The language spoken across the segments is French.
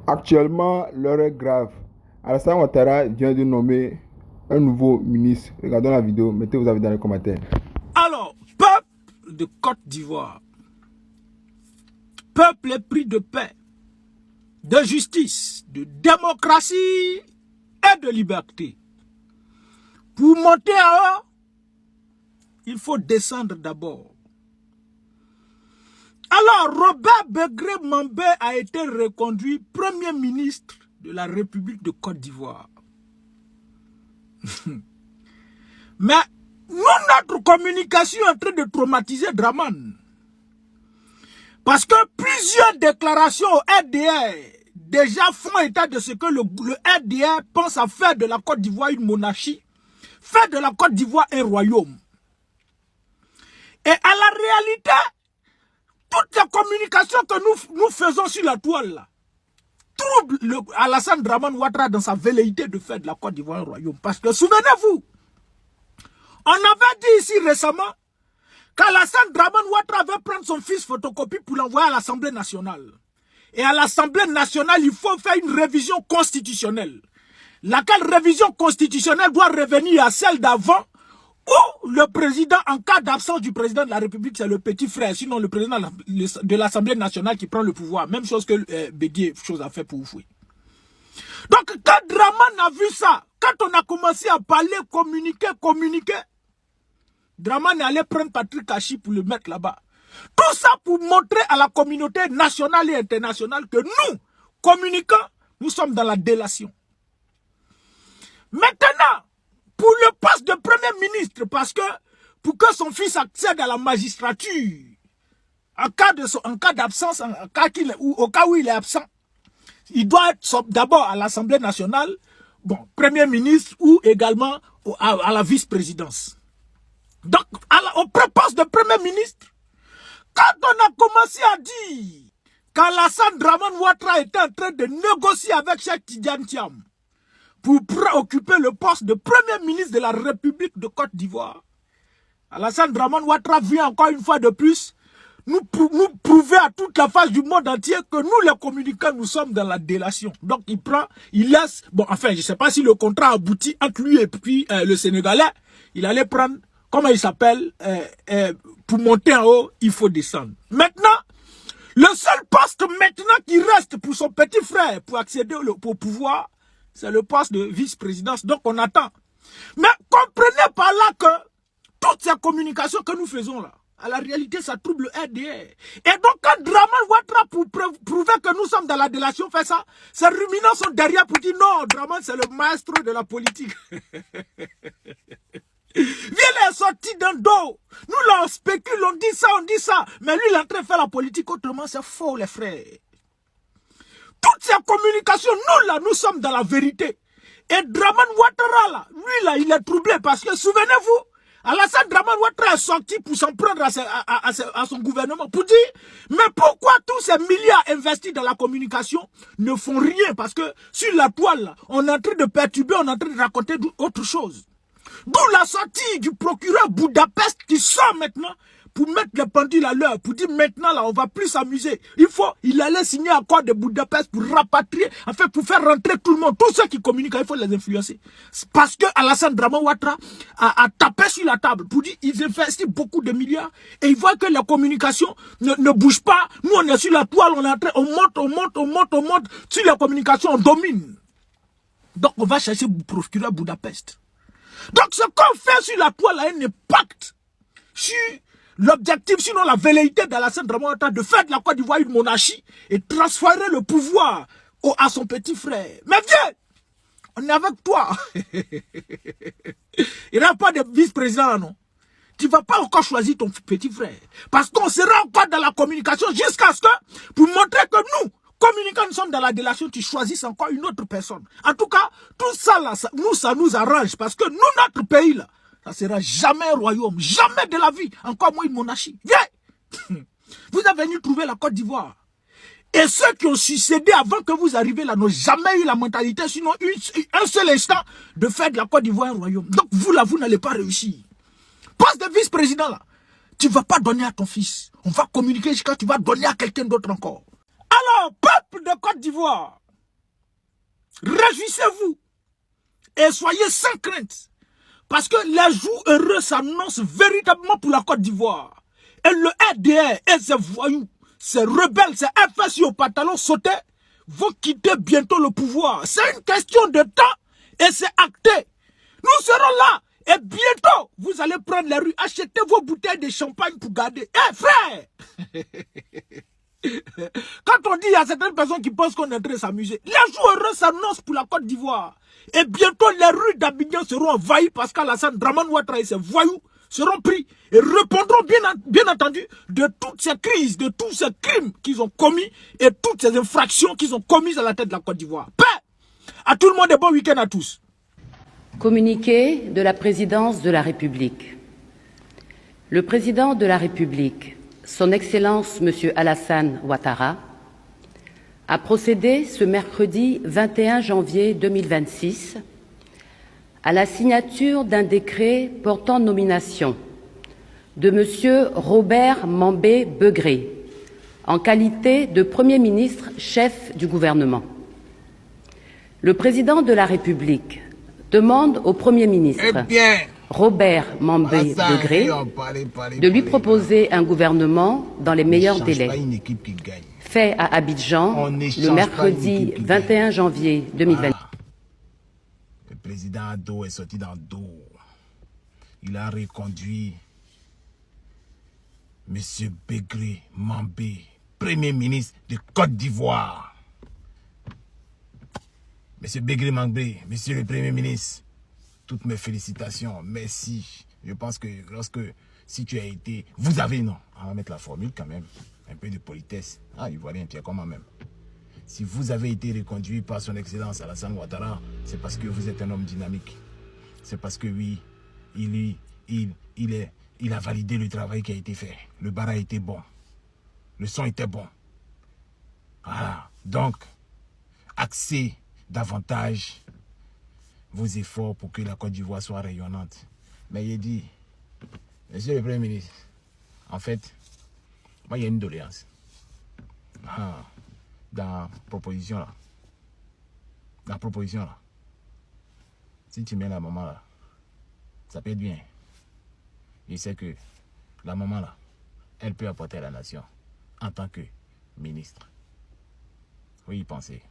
Actuellement, l'heure est grave. Alassane Ouattara vient de nommer un nouveau ministre. Regardons la vidéo, mettez vos avis dans les commentaires. Alors, peuple de Côte d'Ivoire, peuple épris de paix, de justice, de démocratie et de liberté. Pour monter en haut, il faut descendre d'abord. Alors, Robert Begré-Mambé a été reconduit Premier ministre de la République de Côte d'Ivoire. Mais nous, notre communication est en train de traumatiser Dramane. Parce que plusieurs déclarations au RDR déjà font état de ce que le RDR pense à faire de la Côte d'Ivoire une monarchie, faire de la Côte d'Ivoire un royaume. Et à la réalité, toutes les communications que nous faisons sur la toile là, troublent Alassane Dramane Ouattara dans sa velléité de faire de la Côte d'Ivoire un royaume. Parce que souvenez-vous, on avait dit ici récemment qu'Alassane Dramane Ouattara veut prendre son fils photocopie pour l'envoyer à l'Assemblée nationale. Et à l'Assemblée nationale, il faut faire une révision constitutionnelle. Laquelle révision constitutionnelle doit revenir à celle d'avant, où le président, en cas d'absence du président de la République, c'est le petit frère, sinon le président de l'Assemblée nationale qui prend le pouvoir. Même chose que Bédié, chose à faire pour Oufoué. Donc, quand Dramane a vu ça, quand on a commencé à parler, communiquer, Dramane est allé prendre Patrick Kachi pour le mettre là-bas. Tout ça pour montrer à la communauté nationale et internationale que nous, communicants, nous sommes dans la délation. Maintenant, pour le poste de Premier ministre, parce que pour que son fils accède à la magistrature, en cas d'absence, au cas où il est absent, il doit être d'abord à l'Assemblée nationale, bon, Premier ministre ou également à la vice-présidence. Donc, au poste de Premier ministre, quand on a commencé à dire qu'Alassane Dramane Ouattara était en train de négocier avec Cheikh Tidiane Thiam pour occuper le poste de Premier ministre de la République de Côte d'Ivoire, Alassane Dramane Ouattara vient encore une fois de plus nous prouver à toute la face du monde entier que nous, les communicants, nous sommes dans la délation. Donc, il laisse, bon, enfin, je ne sais pas si le contrat aboutit entre lui et puis le Sénégalais, il allait prendre, comment il s'appelle, pour monter en haut, il faut descendre. Maintenant, le seul poste maintenant qui reste pour son petit frère pour accéder au pouvoir, c'est le poste de vice-présidence. Donc, on attend. Mais comprenez par là que toutes ces communications que nous faisons là, à la réalité, ça trouble le RDR. Et donc, quand Dramane Ouattara, pour prouver que nous sommes dans la délation, fait ça, ces ruminants sont derrière pour dire non, Dramane, c'est le maestro de la politique. Viens les sortir d'un dos. Nous, là, on spécule, on dit ça. Mais lui, il est en train de faire la politique autrement. C'est faux, les frères. Toutes ces communications, nous, là, nous sommes dans la vérité. Et Dramane Ouattara, là, lui, là, il est troublé parce que, souvenez-vous, Alassane Dramane Ouattara est sorti pour s'en prendre à son gouvernement, pour dire, mais pourquoi tous ces milliards investis dans la communication ne font rien? Parce que sur la toile, là, on est en train de perturber, on est en train de raconter autre chose. D'où la sortie du procureur Budapest qui sort maintenant pour mettre les pendules à l'heure, pour dire maintenant là on va plus s'amuser. Il allait signer un accord de Budapest pour rapatrier, enfin pour faire rentrer tout le monde, tous ceux qui communiquent, il faut les influencer. Parce que Alassane Dramane Ouattara a tapé sur la table pour dire ils investissent beaucoup de milliards et ils voient que la communication ne bouge pas. Nous on est sur la toile, on est en train, on monte, sur la communication on domine. Donc on va chercher le procureur Budapest. Donc ce qu'on fait sur la toile a un impact sur l'objectif, sinon la velléité d'Alassane Dramane Ouattara de faire de la Côte d'Ivoire une monarchie et transférer le pouvoir à son petit frère. Mais viens, on est avec toi. Il n'y a pas de vice-président là, non. Tu ne vas pas encore choisir ton petit frère. Parce qu'on sera encore dans la communication jusqu'à ce que, pour montrer que nous, communicants, nous sommes dans la délation, tu choisisses encore une autre personne. En tout cas, tout ça là, ça nous arrange. Parce que nous, notre pays là, ça sera jamais un royaume, jamais de la vie, encore moins une monarchie. Viens. Vous êtes venus trouver la Côte d'Ivoire. Et ceux qui ont succédé avant que vous arriviez là n'ont jamais eu la mentalité, sinon un seul instant, de faire de la Côte d'Ivoire un royaume. Donc vous là, vous n'allez pas réussir. Poste de vice-président là, tu ne vas pas donner à ton fils. On va communiquer jusqu'à tu vas donner à quelqu'un d'autre encore. Alors, peuple de Côte d'Ivoire, Réjouissez-vous et soyez sans crainte. Parce que les jours heureux s'annoncent véritablement pour la Côte d'Ivoire. Et le RDR et ses voyous, ces rebelles, ces FSI au pantalon sauté vont quitter bientôt le pouvoir. C'est une question de temps et c'est acté. Nous serons là et bientôt vous allez prendre les rues, acheter vos bouteilles de champagne pour garder. Eh frère! Quand on dit, il y a certaines personnes qui pensent qu'on est en train de s'amuser. Les jours heureux s'annoncent pour la Côte d'Ivoire. Et bientôt, les rues d'Abidjan seront envahies parce qu'Alassane Draman Ouattara et ses voyous seront pris et répondront bien entendu de toutes ces crises, de tous ces crimes qu'ils ont commis et toutes ces infractions qu'ils ont commises à la tête de la Côte d'Ivoire. Paix à tout le monde et bon week-end à tous. Communiqué de la présidence de la République. Le président de la République, Son Excellence M. Alassane Ouattara, a procédé ce mercredi 21 janvier 2026 à la signature d'un décret portant nomination de M. Robert Mambé Begré en qualité de Premier ministre chef du gouvernement. Le président de la République demande au Premier ministre Robert Mambé Begré de lui proposer un gouvernement dans les meilleurs délais. Fait à Abidjan le mercredi 21 janvier 2020. Le président Ado est sorti dans le dos. Il a reconduit M. Begré Mambé, Premier ministre de Côte d'Ivoire. M. Begré Mambé, Monsieur le Premier ministre, toutes mes félicitations, merci. Je pense que si tu as été, vous avez, non, on va mettre la formule quand même, un peu de politesse. Ah, Ivoirien, Pierre, comment même. Si vous avez été reconduit par son Excellence Alassane Ouattara, c'est parce que vous êtes un homme dynamique. C'est parce que oui, il a validé le travail qui a été fait. Le bar a été bon. Le son était bon. Voilà. Donc, axez davantage vos efforts pour que la Côte d'Ivoire soit rayonnante. Mais il dit, Monsieur le Premier ministre, en fait, moi, il y a une doléance. Dans la proposition là. Si tu mets la maman là, ça peut être bien. Je sais que la maman là, elle peut apporter à la nation en tant que ministre. Il faut y penser.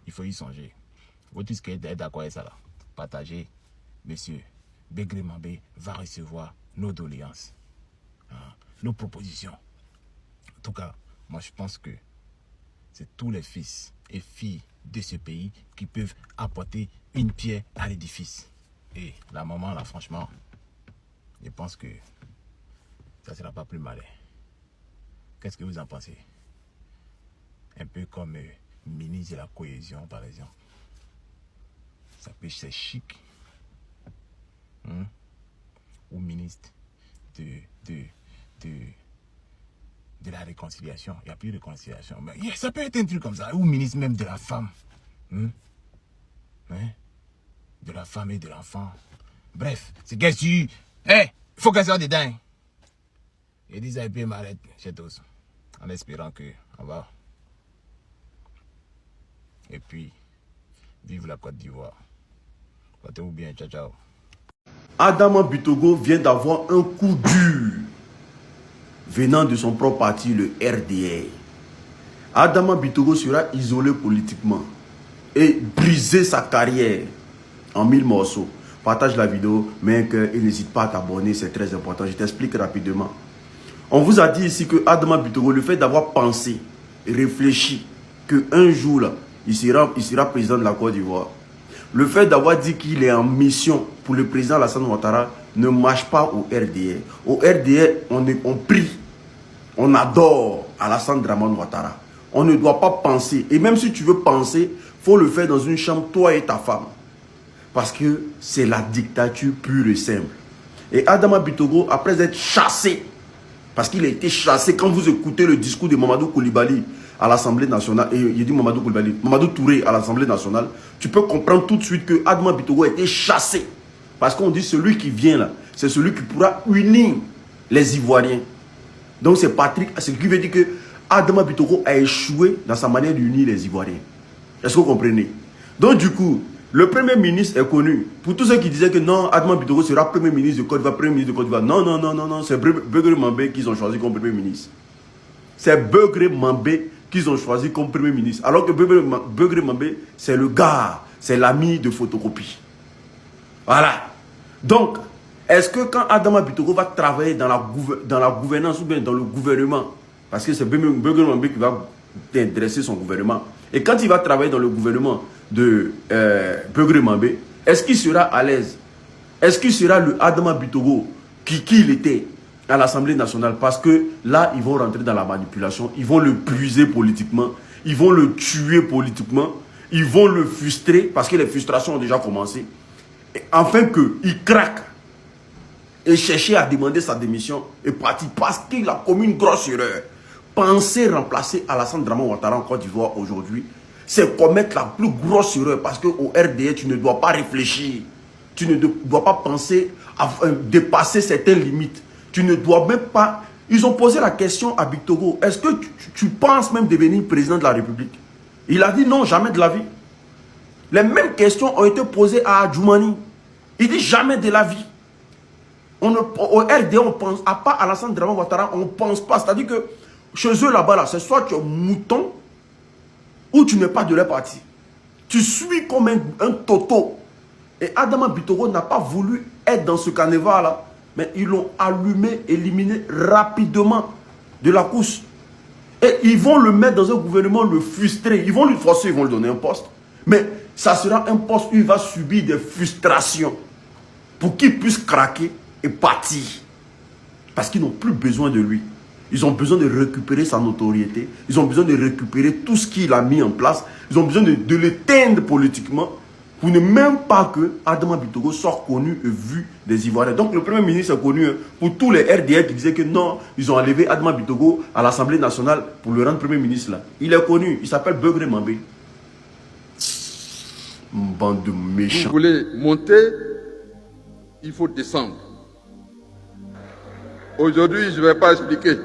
Il faut y songer. Vous tous qui êtes d'accord avec ça là, partagez. Monsieur Begré Mambé va recevoir nos doléances, nos propositions. En tout cas, moi je pense que c'est tous les fils et filles de ce pays qui peuvent apporter une pierre à l'édifice. Et la maman là, franchement, je pense que ça ne sera pas plus malin. Qu'est-ce que vous en pensez? Un peu comme ministre de la cohésion, par exemple. Ça peut être chic. Ou ministre de la réconciliation. Il n'y a plus de réconciliation. Mais ça peut être un truc comme ça. Ou ministre même de la femme. De la femme et de l'enfant. Bref, c'est qu'est-ce que tu... il faut qu'elle soit dedans. Et dis ça et puis m'arrête chez tous. En espérant que on va. Et puis, vive la Côte d'Ivoire. Portez-vous bien. Ciao, ciao. Adama Bitogo vient d'avoir un coup dur venant de son propre parti, le RDR. Adama Bitogo sera isolé politiquement et briser sa carrière en 1000 morceaux. Partage la vidéo, mais n'hésite pas à t'abonner, c'est très important. Je t'explique rapidement. On vous a dit ici que Adama Bitogo, le fait d'avoir pensé, réfléchi, qu'un jour là, il sera président de la Côte d'Ivoire. Le fait d'avoir dit qu'il est en mission pour le président Alassane Ouattara ne marche pas au RDR. Au RDR, on prie, on adore Alassane Draman Ouattara. On ne doit pas penser. Et même si tu veux penser, il faut le faire dans une chambre, toi et ta femme. Parce que c'est la dictature pure et simple. Et Adama Bitogo, après être chassé, parce qu'il a été chassé, quand vous écoutez le discours de Mamadou Koulibaly à l'Assemblée nationale, et il dit Mamadou Koulibaly, Mamadou Touré à l'Assemblée nationale, tu peux comprendre tout de suite que Adama Bitogo a été chassé. Parce qu'on dit celui qui vient là, c'est celui qui pourra unir les Ivoiriens. Donc c'est Patrick, ce qui veut dire que Adama Bitogo a échoué dans sa manière d'unir les Ivoiriens. Est-ce que vous comprenez? Donc du coup, le Premier ministre est connu. Pour tous ceux qui disaient que non, Adama Bitoro sera Premier ministre de Côte d'Ivoire, Premier ministre de Côte d'Ivoire. Non, non, non, non, non, c'est Beugre Mambé qu'ils ont choisi comme Premier ministre. C'est Beugre Mambé qu'ils ont choisi comme Premier ministre. Alors que Beugre Mambé, c'est le gars, c'est l'ami de photocopie. Voilà. Donc, est-ce que quand Adama Bitoro va travailler dans la gouvernance ou bien dans le gouvernement, parce que c'est Beugre Mambé qui va dresser son gouvernement, et quand il va travailler dans le gouvernement de Beugre Mambé, est-ce qu'il sera à l'aise? Est-ce qu'il sera le Adama Bitoro qui il était à l'Assemblée nationale? Parce que là, ils vont rentrer dans la manipulation, ils vont le puiser politiquement, ils vont le tuer politiquement, ils vont le frustrer, parce que les frustrations ont déjà commencé, et afin qu'il craque et chercher à demander sa démission et partir, parce qu'il a commis une grosse erreur. Penser remplacer Alassane Dramane Ouattara en Côte d'Ivoire aujourd'hui, c'est commettre la plus grosse erreur, parce qu'au RDA, tu ne dois pas réfléchir. Tu ne dois pas penser à dépasser certaines limites. Tu ne dois même pas... Ils ont posé la question à Bitoro, est-ce que tu penses même devenir président de la République? Il a dit non, jamais de la vie. Les mêmes questions ont été posées à Adjoumani. Il dit jamais de la vie. Au RDA, on pense, à part Alassane Dramane Ouattara, on ne pense pas. C'est-à-dire que chez eux là-bas, là, c'est soit tu es mouton ou tu n'es pas de leur parti. Tu suis comme un toto. Et Adama Bitoro n'a pas voulu être dans ce carnaval-là. Mais ils l'ont allumé, éliminé rapidement de la course. Et ils vont le mettre dans un gouvernement, le frustrer. Ils vont lui forcer, ils vont lui donner un poste. Mais ça sera un poste où il va subir des frustrations pour qu'il puisse craquer et partir. Parce qu'ils n'ont plus besoin de lui. Ils ont besoin de récupérer sa notoriété. Ils ont besoin de récupérer tout ce qu'il a mis en place. Ils ont besoin de l'éteindre politiquement pour ne même pas que Adama Bitoro soit connu et vu des Ivoiriens. Donc le Premier ministre est connu pour tous les RDA qui disaient que non, ils ont enlevé Adama Bitoro à l'Assemblée nationale pour le rendre Premier ministre là. Il est connu, il s'appelle Beugre Mambé. Une bande de méchants. Vous voulez monter, il faut descendre. Aujourd'hui, je ne vais pas expliquer.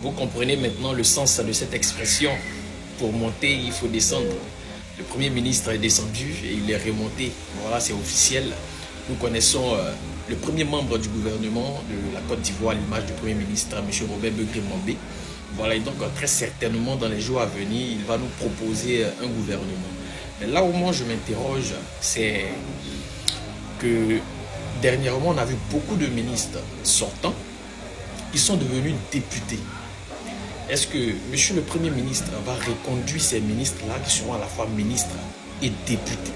Vous comprenez maintenant le sens de cette expression. Pour monter, il faut descendre. Le Premier ministre est descendu et il est remonté. Voilà, c'est officiel. Nous connaissons le premier membre du gouvernement de la Côte d'Ivoire, à l'image du Premier ministre, M. Robert Beugre Mambé. Voilà, et donc très certainement dans les jours à venir, il va nous proposer un gouvernement. Mais là où moi je m'interroge, c'est que dernièrement, on a vu beaucoup de ministres sortants qui sont devenus députés. Est-ce que M. le Premier ministre va reconduire ces ministres-là qui seront à la fois ministres et députés?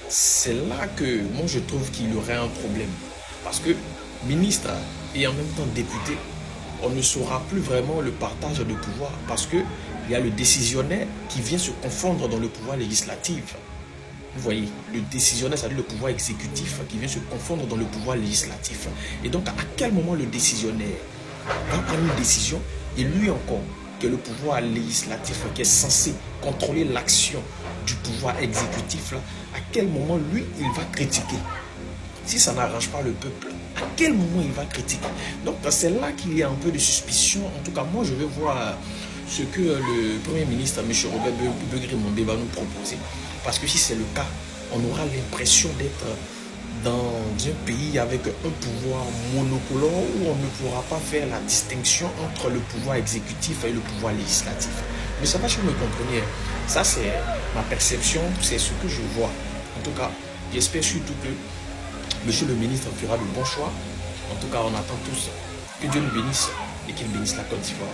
C'est là que moi je trouve qu'il y aurait un problème. Parce que ministre et en même temps député, on ne saura plus vraiment le partage de pouvoir. Parce qu'il y a le décisionnaire qui vient se confondre dans le pouvoir législatif. Vous voyez, le décisionnaire, c'est-à-dire le pouvoir exécutif qui vient se confondre dans le pouvoir législatif. Et donc, à quel moment le décisionnaire va prendre une décision et lui encore, que le pouvoir législatif qui est censé contrôler l'action du pouvoir exécutif, là, à quel moment lui, il va critiquer? Si ça n'arrange pas le peuple, à quel moment il va critiquer? Donc, c'est là qu'il y a un peu de suspicion. En tout cas, moi, je vais voir ce que le Premier ministre, M. Robert Beugre Mambé, va nous proposer. Parce que si c'est le cas, on aura l'impression d'être dans un pays avec un pouvoir monopolaire où on ne pourra pas faire la distinction entre le pouvoir exécutif et le pouvoir législatif. Mais ça va, si vous me comprenez, ça c'est ma perception, c'est ce que je vois. En tout cas, j'espère surtout que Monsieur le ministre fera de bons choix. En tout cas, on attend tous que Dieu nous bénisse et qu'il bénisse la Côte d'Ivoire.